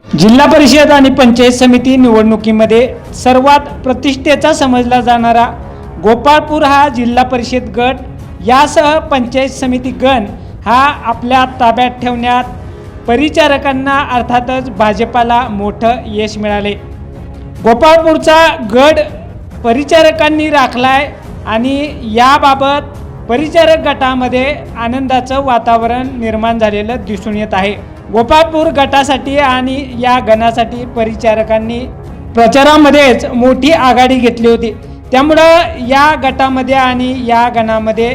जिल्हा परिषद आणि पंचायत समिती निवडणुकीमध्ये सर्वात प्रतिष्ठेचा समजला जाणारा गोपाळपूर हा जिल्हा परिषद गट यासह पंचायत समिती गण हा आपल्या ताब्यात ठेवण्यात परिचारकांना अर्थातच भाजपाला मोठं यश मिळाले। गोपाळपूरचा गड परिचारकांनी राखलाय आणि याबाबत परिचारक गटामध्ये आनंदाचं वातावरण निर्माण झालेलं दिसून येत आहे। गोपाळपूर गटासाठी आणि या गणासाठी परिचारकांनी प्रचारामध्येच मोठी आघाडी घेतली होती, त्यामुळं या गटामध्ये आणि या गणामध्ये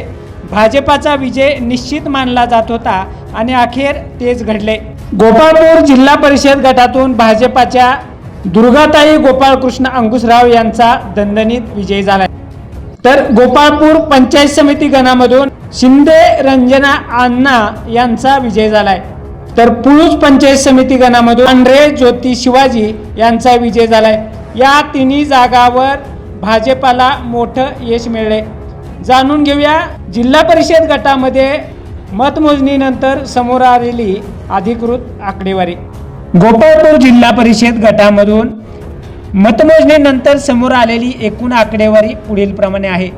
भाजपाचा विजय निश्चित मानला जात होता आणि अखेर तेच घडले। गोपाळपूर जिल्हा परिषद गटातून भाजपाच्या दुर्गाताई गोपाळकृष्ण अंकुशराव यांचा दणदणीत विजय झाला, तर गोपाळपूर पंचायत समिती गणामधून शिंदे रंजना अण्णा यांचा विजय झालाय, तर पुळूस पंचायत समिती गणामधून पांढरे ज्योती शिवाजी यांचा विजय झालाय। या तिन्ही जागावर भाजपाला मोठं यश मिळाले। जाणून घेऊया जिल्हा परिषद गटामध्ये मतमोजणीनंतर समोर आलेली अधिकृत आकडेवारी। गोपाळपूर जिल्हा परिषद गटामधून मतमोजणीनंतर समोर आलेली एकूण आकडेवारी पुढील प्रमाणे आहे।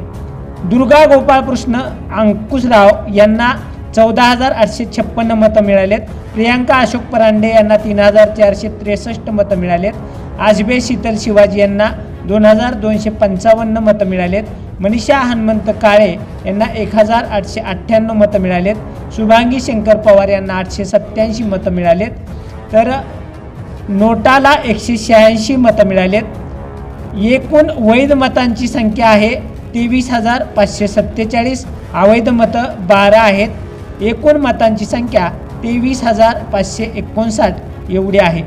दुर्गा गोपाळकृष्ण अंकुशराव यांना 14,856 मतं मिळालेत। प्रियांका अशोक परांडे यांना 3,463 मतं मिळालेत। आजबे शीतल शिवाजी यांना 2,255 मतं मिळालेत। मनीषा हनुमंत काळे यांना 1,898 मतं मिळालेत। शुभांगी शंकर पवार यांना 887 मतं मिळालेत, तर नोटाला 186 मतं मिळालेत। एकूण वैध मतांची संख्या आहे 23,547, अवैध मतं 12 आहेत। एकूण मतांची संख्या 23,559 एवढी आहे।